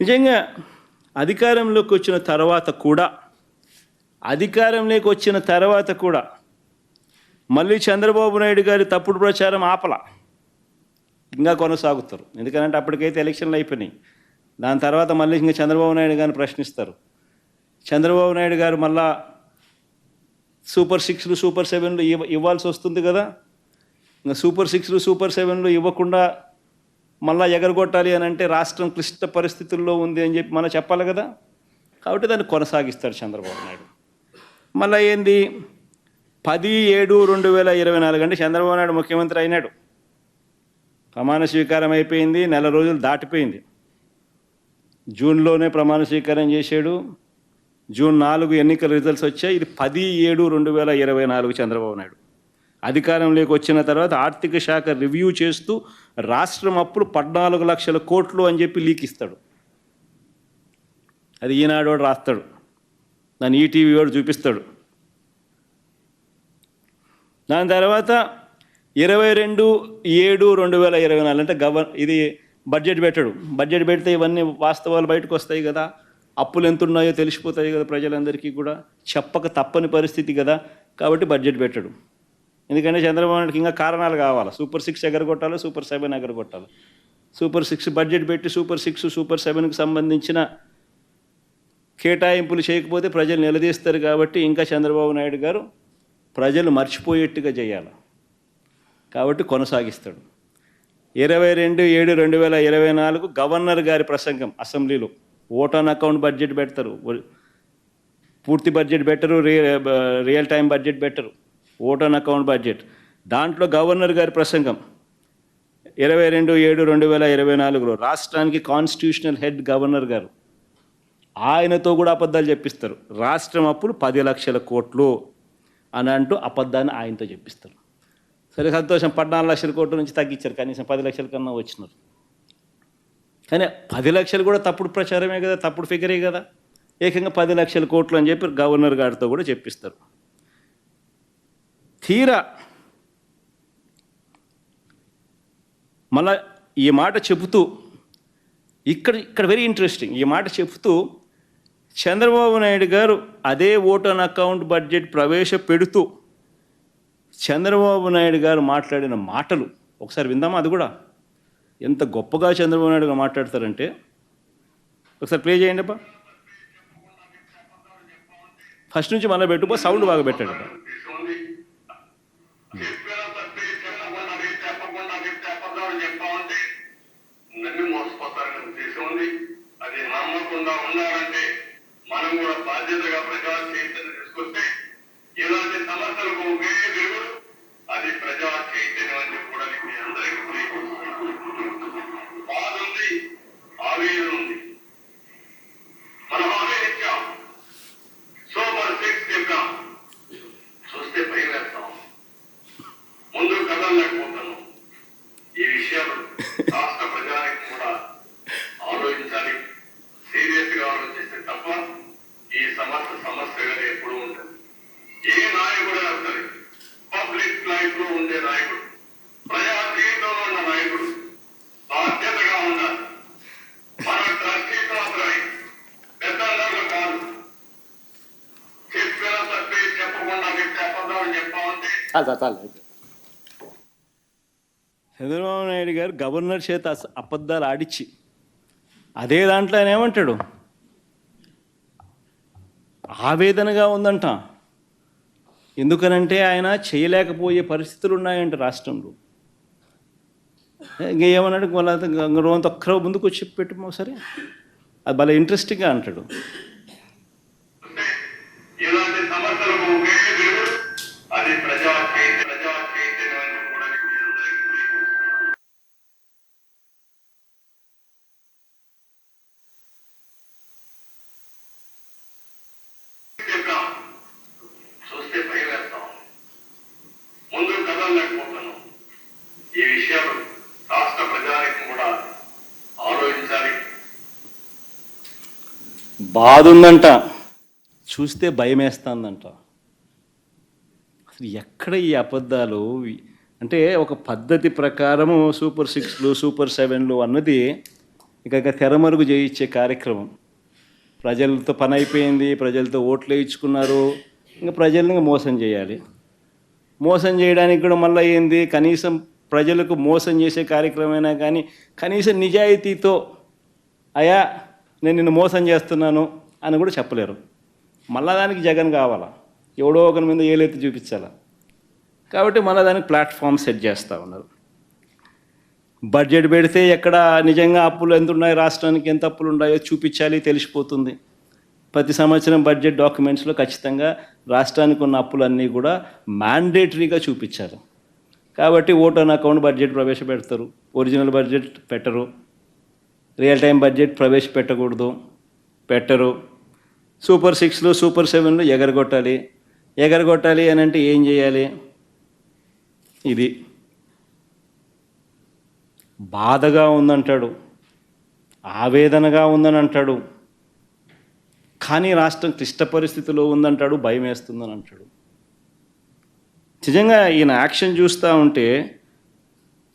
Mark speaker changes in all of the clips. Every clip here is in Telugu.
Speaker 1: నిజంగా అధికారంలోకి వచ్చిన తర్వాత కూడా మళ్ళీ చంద్రబాబు నాయుడు గారి తప్పుడు ప్రచారం ఇంకా కొనసాగుతారు. ఎందుకంటే అప్పటికైతే ఎలక్షన్లు అయిపోయినాయి. దాని తర్వాత మళ్ళీ ఇంకా చంద్రబాబు నాయుడు గారిని ప్రశ్నిస్తారు. చంద్రబాబు నాయుడు గారు మళ్ళా సూపర్ 6లు సూపర్ 7లు ఇవ్వాల్సి వస్తుంది కదా. ఇంకా సూపర్ 6లు సూపర్ 7లు ఇవ్వకుండా మళ్ళా ఎగరగొట్టాలి అని అంటే రాష్ట్రం క్లిష్ట పరిస్థితుల్లో ఉంది అని చెప్పి మనం చెప్పాలి కదా. కాబట్టి దాన్ని కొనసాగిస్తాడు చంద్రబాబు నాయుడు. మళ్ళీ ఏంది 10/7/2024 అంటే చంద్రబాబు నాయుడు ముఖ్యమంత్రి అయినాడు. ప్రమాణ స్వీకారం అయిపోయింది, నెల రోజులు దాటిపోయింది. జూన్లోనే ప్రమాణ స్వీకారం చేశాడు. జూన్ 4 ఎన్నికల రిజల్ట్స్ వచ్చాయి. ఇది 10/7/2024 చంద్రబాబు నాయుడు అధికారంలోకి వచ్చిన తర్వాత ఆర్థిక శాఖ రివ్యూ చేస్తూ రాష్ట్రం అప్పులు 14 లక్షల కోట్లు అని చెప్పి లీక్ ఇస్తాడు. అది ఈనాడు వాడు రాస్తాడు, దాన్ని ఈటీవీ వాడు చూపిస్తాడు. దాని తర్వాత 22/7/2024 అంటే ఇది బడ్జెట్ పెట్టాడు. బడ్జెట్ పెడితే ఇవన్నీ వాస్తవాలు బయటకు వస్తాయి కదా, అప్పులు ఎంత ఉన్నాయో తెలిసిపోతాయి కదా ప్రజలందరికీ కూడా, చెప్పక తప్పని పరిస్థితి కదా. కాబట్టి బడ్జెట్ పెట్టాడు. ఎందుకంటే చంద్రబాబు నాయుడుకి ఇంకా కారణాలు కావాలి. సూపర్ 6 ఎగరగొట్టాలి, సూపర్ 7 ఎగరగొట్టాలి. సూపర్ 6 బడ్జెట్ పెట్టి సూపర్ 6 సూపర్ 7కి సంబంధించిన కేటాయింపులు చేయకపోతే ప్రజలు నిలదీస్తారు. కాబట్టి ఇంకా చంద్రబాబు నాయుడు గారు ప్రజలు మర్చిపోయేట్టుగా చేయాలి. కాబట్టి కొనసాగిస్తాడు. 22/7/2024 గవర్నర్ గారి ప్రసంగం అసెంబ్లీలో. ఓట్ ఆన్ అకౌంట్ బడ్జెట్ పెడతారు, పూర్తి బడ్జెట్ పెట్టరు, రియల్ టైం బడ్జెట్ పెట్టరు, ఓట్ ఆన్ అకౌంట్ బడ్జెట్. దాంట్లో గవర్నర్ గారి ప్రసంగం 22/7/2024లో రాష్ట్రానికి కాన్స్టిట్యూషనల్ హెడ్ గవర్నర్ గారు, ఆయనతో కూడా అబద్ధాలు చెప్పిస్తారు. రాష్ట్రం అప్పులు 10 లక్షల కోట్లు అని అంటూ అబద్ధాన్ని ఆయనతో చెప్పిస్తారు. సరే, సంతోషం, 14 లక్షల కోట్ల నుంచి తగ్గించారు, కనీసం 10 లక్షల కన్నా వచ్చినారు. కానీ 10 లక్షలు కూడా తప్పుడు ప్రచారమే కదా, తప్పుడు ఫిగరే కదా. ఏకంగా 10 లక్షల కోట్లు అని చెప్పి గవర్నర్ గారితో కూడా చెప్పిస్తారు. తీరా మళ్ళా ఈ మాట చెబుతూ ఇక్కడ వెరీ ఇంట్రెస్టింగ్, ఈ మాట చెబుతూ చంద్రబాబు నాయుడు గారు అదే ఓట్ ఆన్ అకౌంట్ బడ్జెట్ ప్రవేశపెడుతూ చంద్రబాబు నాయుడు గారు మాట్లాడిన మాటలు ఒకసారి విందామా? అది కూడా ఎంత గొప్పగా చంద్రబాబు నాయుడు గారు మాట్లాడతారంటే ఒకసారి ప్లే చేయండి అబ్బా. ఫస్ట్ నుంచి మళ్ళీ పెట్టుకో, సౌండ్ బాగా పెట్టాడు.
Speaker 2: అది నమ్మకుండా ఉండాలంటే మనం కూడా బాధ్యతగా ప్రజా చైతన్యం తీసుకొస్తే ఇలాంటి సమస్యలకు ఒకే దేవుడు, అది ప్రజా చైతన్యం అని చెప్పడానికి మీ అందరికీ బాధ ఉంది, ఆవేదన ఉంది. మనం ఆవేదించాం, సూపర్ 6 చెప్పాం, చూస్తే భయం వేస్తాం, ముందు కదలలేకపోతున్నాం. ఈ విషయాలు రాష్ట్ర ప్రజానికి కూడా ఆలోచించాలి. సీరియస్ గా ఆలోచిస్తే తప్ప ఈ సమస్యగా ఎప్పుడూ ఉంటుంది. ఏ నాయకుడు సరే, పబ్లిక్ లైఫ్ లో ఉండే నాయకుడు, ప్రజా జీవితంలో ఉన్న నాయకుడు బాధ్యతగా ఉండాలి. మన ట్రస్టీతో మాత్రమే, పెద్దలందరూ కాదు. చెప్పిన తప్పే చెప్పకుండా వ్యక్తి అబద్ధాలు చెప్పామంటే
Speaker 1: చంద్రబాబు నాయుడు గారు గవర్నర్ చేత అబద్ధాలు ఆడిచ్చి అదే దాంట్లో ఆయన ఏమంటాడు, ఆవేదనగా ఉందంట. ఎందుకనంటే ఆయన చేయలేకపోయే పరిస్థితులు ఉన్నాయంట రాష్ట్రంలో. ఇంకా ఏమన్నాడు, వాళ్ళ రోజంత ఒక్కరో ముందుకు వచ్చి పెట్టు సరే, అది భలే ఇంట్రెస్టింగ్గా అంటాడు.
Speaker 2: ఇలాంటి సమస్యలకు ఒకే దేవుడు, అది ప్రజా చైతన్యం చూస్తే భయం వేస్తాం, ముందు కదలలేకపోతున్నాం. ఈ విషయాలు రాష్ట్ర ప్రజానికి కూడా ఆలోచించాలి.
Speaker 1: బాధ ఉందంట, చూస్తే భయం వేస్తుందంట. అసలు ఎక్కడ ఈ అబద్ధాలు అంటే ఒక పద్ధతి ప్రకారము సూపర్ 6లు సూపర్ 7లు అన్నది ఇక తెరమరుగు చేయించే కార్యక్రమం. ప్రజలతో పని అయిపోయింది, ప్రజలతో ఓట్లు వేయించుకున్నారు, ఇంకా ప్రజల్ని మోసం చేయాలి. మోసం చేయడానికి కూడా మళ్ళీ ఏంది, కనీసం ప్రజలకు మోసం చేసే కార్యక్రమమైనా కానీ కనీసం నిజాయితీతో అయా నేను నిన్ను మోసం చేస్తున్నాను అని కూడా చెప్పలేరు. మళ్ళా దానికి జగన్ కావాలా, ఎవడో ఒకరి మీద ఏలెత్తి చూపించాలా. కాబట్టి మళ్ళీ దానికి ప్లాట్ఫామ్ సెట్ చేస్తూ ఉన్నారు. బడ్జెట్ పెడితే ఎక్కడ నిజంగా అప్పులు ఎంత ఉన్నాయి, రాష్ట్రానికి ఎంత అప్పులు ఉన్నాయో చూపించాలి, తెలిసిపోతుంది. ప్రతి సంవత్సరం బడ్జెట్ డాక్యుమెంట్స్లో ఖచ్చితంగా రాష్ట్రానికి ఉన్న అప్పులన్నీ కూడా మ్యాండేటరీగా చూపించారు. కాబట్టి ఓట్ ఆన్ అకౌంట్ బడ్జెట్ ప్రవేశపెడతారు, ఒరిజినల్ బడ్జెట్ పెట్టరు, రియల్ టైం బడ్జెట్ ప్రవేశపెట్టకూడదు, పెట్టరు. సూపర్ 6లు సూపర్ 7లు ఎగరగొట్టాలి అని అంటే ఏం చేయాలి? ఇది బాధగా ఉందంటాడు, ఆవేదనగా ఉందని అంటాడు, కానీ రాష్ట్రం క్లిష్ట పరిస్థితిలో ఉందంటాడు, భయం వేస్తుందని అంటాడు. నిజంగా ఈయన యాక్షన్ చూస్తూ ఉంటే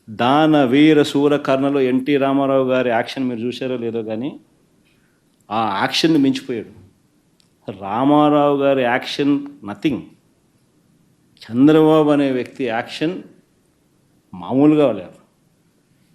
Speaker 1: దాన వీర శూర కర్ణలో ఎన్టీ రామారావు గారి యాక్షన్ మీరు చూసారో లేదో కానీ ఆ యాక్షన్ని మించిపోయాడు. రామారావు గారి యాక్షన్ నథింగ్. చంద్రబాబు అనే వ్యక్తి యాక్షన్ మామూలుగా లేదు.